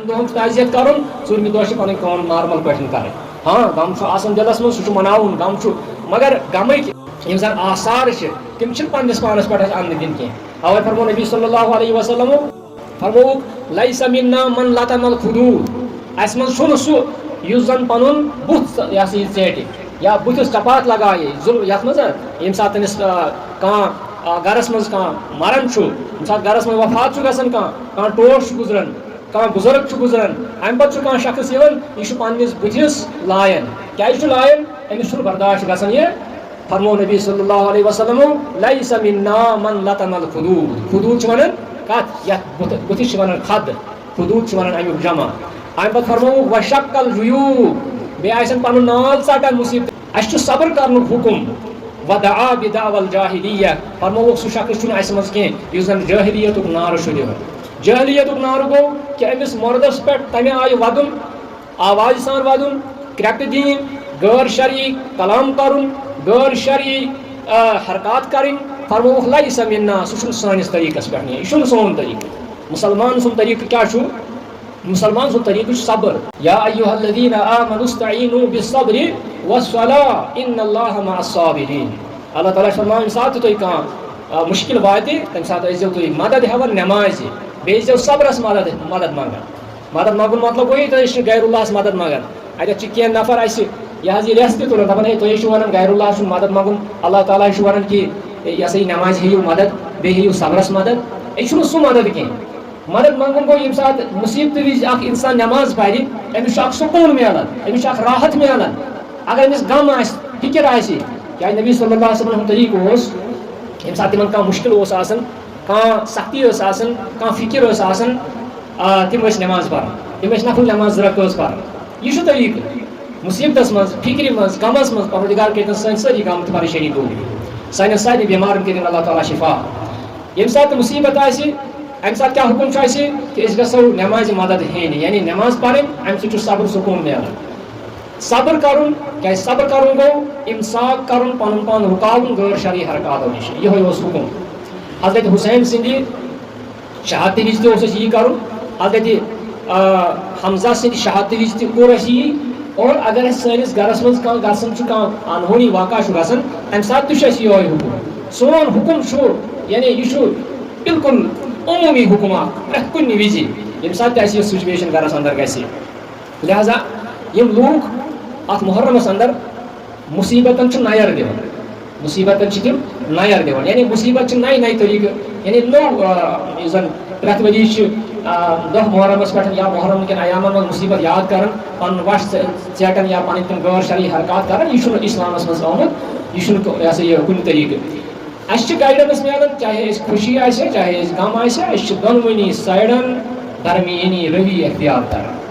دۄہن چھُ تعزیت کرُن ژوٗرمہِ دۄہ چھِ پنٕنۍ کٲم نارمل پٲٹھۍ کرٕنۍ ہاں غم چھُ آسان دِلس منٛز سُہ چھُ مناوُن غم چھُ مگر غمٕکۍ یِم زن آثار چھِ تِم چھِنہٕ پننِس پانس پٮ۪ٹھ اَسہِ اَننہٕ دِنۍ کینٛہہ اوے فرمو نبی صلی اللہ علیہ وسلم فرمووُکھ لیس منا من لطم الخدود اَسہِ منٛز چھُنہٕ سُہ یُس زن پنُن بُتھ یہِ ہسا یہِ ژیٹہِ یا بُتھِس ٹپات لگایہِ یتھ منٛز ییٚمہِ ساتہٕ تٔمِس کانٛہہ گرس منٛز کانٛہہ مران چھُ ییٚمہِ ساتہٕ گرس منٛز وفات چھُ گژھان کانٛہہ ٹوٹھ چھُ گُزران کانٛہہ بُزرگ چھُ گُزران امہِ پتہٕ چھُ کانٛہہ شخص یِوان یہِ چھُ پننِس بُتھِس لایان کیازِ چھُ لایان أمِس چھُنہٕ برداشت گژھان یہِ فرمو نبی صلی اللہ علیہ وسلم لیس منا من لطم الخدود خدود چھِ ونان کتھ یتھ بُتھِس چھِ ونان خد خدود چھِ ونان امیُک جمع امہِ پتہٕ فرمووُکھ وشق الجیوب بیٚیہِ آسن پنُن نال ژٹان مُصیبت اَسہِ چھُ صبر کرنُک حُکم ودعا بدعوى الجاہلیہ فرمووُکھ سُہ شخص چھُنہٕ اَسہِ منٛز کینٛہہ یُس زن جٲہلیتُک نعرٕ چھُ دِوان جٲہلیتُک نعرٕ گوٚو کہِ أمِس مردس پٮ۪ٹھ تمہِ آیہِ ودُن آوازِ سان ودُن کرٛٮ۪کٹہٕ دِنۍ غٲر شرعی کلام کرُن غٲر شرعی حرکات کرٕنۍ فرمووُکھ لیس منا سُہ چھُنہٕ سٲنِس طریٖقس پٮ۪ٹھ یہِ چھُنہٕ سون طریٖقہٕ مُسلمان سُنٛد طریٖقہٕ کیاہ چھُ مسلمان سُنٛد طریٖقہٕ چھُ صبر یا ایُہا الذیٖنَ آمنوا استعیٖنوا بالصبر والصلاة ان اللہ مع الصابرین اللہ تعالیٰ چھُ فرماوان ییٚمہِ ساتہٕ تہِ تۄہہِ کانٛہہ مُشکِل واتہِ تمہِ ساتہٕ ٲسۍزیو تُہۍ مدد ہٮ۪وان نٮ۪مازِ بیٚیہِ ٲسۍزیو صبرس مدد منٛگان مدد منٛگُن مطلب گوٚو یہِ تُہۍ ٲسِو غیر اللہس مدد منٛگان اَتٮ۪تھ چھِ کینٛہہ نفر اَسہِ یہِ حظ یہِ رٮ۪س تہِ تُلان دپان ہے تُہۍ ٲسِو ونان غیر اللہ سُنٛد مدد منٛگُن اللہ تعالیٰ چھُ ونان کہِ یہِ ہسا یہِ نٮ۪مازِ ہیٚیِو مدد بیٚیہِ ہیٚیِو صبرس مدد یہِ چھُنہٕ سُہ مدد کینٛہہ مدد منٛگُن گوٚو ییٚمہِ ساتہٕ مُصیبتہٕ وِزِ اکھ انسان نٮ۪ماز پرِ أمِس چھُ اکھ سکوٗن میلان أمِس چھُ اکھ راحت میلان اگر أمِس غم آسہِ فِکر آسہِ کیازِ نبی صلی اللہ علیہ وسلم ہُنٛد طریٖقہٕ اوس ییٚمہِ ساتہٕ تِمن کانٛہہ مُشکِل اوس آسان کانٛہہ سختی ٲس آسان کانٛہہ فِکر ٲس آسان تِم ٲسۍ نٮ۪ماز پران تِم ٲسۍ نفل نٮ۪ماز 2 رکٲژ پران یہِ چھُ طریٖقہٕ مُصیبتس منٛز فِکرِ منٛز غمس منٛز پروردگار کٔرۍتن سٲنۍ سٲری غم تہٕ پریشٲنی دوٗر سانٮ۪ن سارنٕے بٮ۪مارن کٔرِنۍ اللہ تعالیٰ شفا ییٚمہِ ساتہٕ تہِ مُصیبت آسہِ امہِ ساتہٕ کیاہ حُکم چھُ اَسہِ کہِ أسۍ گژھو نٮ۪مازِ مدد ہیٚنہِ یعنی نٮ۪ماز پرٕنۍ امہِ سۭتۍ چھُ صبر سکوٗن میلان صبر کرُن کیازِ صبر کرُن گوٚو اِمساک کرُن پنُن پان رُکاوُن غٲر شرعی حرکاتو نِش یِہوے اوس حُکم حضرت حُسین سٕنٛدِ شہادتہٕ وِزِ تہِ اوس اَسہِ یی کرُن حضرت حمزہ سٕنٛدِ شہادتہٕ وِزِ تہِ کوٚر اَسہِ یی اور اگر اَسہِ سٲنِس گرس منٛز کانٛہہ گژھان چھُ کانٛہہ انہونی واقعہ چھُ گژھان تمہِ ساتہٕ تہِ چھُ اَسہِ یِہوے حُکم سون حُکم چھُ یعنی یہِ چھُ بالکُل عموٗمی حُکم اکھ پرٛٮ۪تھ کُنہِ وِزِ ییٚمہِ ساتہٕ تہِ اَسہِ یہِ سُچویشن گرس انٛدر گژھِ لہذا یِم لوٗکھ اتھ محرمس انٛدر مُصیبتن چھِ نیر دِوان مُصیبتن چھِ تِم نیر دِوان یعنی مُصیبت چھِ نَیہِ نَیہِ طریٖقہٕ یعنی نوٚو یُس زن پرٛٮ۪تھ ؤری چھِ 10 محرمس پٮ۪ٹھ یا محرم کٮ۪ن ایامن منٛز مُصیبت یاد کران پنُن وش ژیٹان یا پنٕنۍ تِم غٲر شرعی حرکات کران یہِ چھُنہٕ اسلامس منٛز آمُت یہِ چھُنہٕ یہِ ہسا یہِ کُنہِ طریٖقہٕ اَسہِ چھِ گایڈنس میلان چاہے أسۍ خوشی آسہِ چاہے أسۍ غم آسہِ أسۍ چھِ دۄنوٕنی سایڈن درمیٲنی روی اختیار کران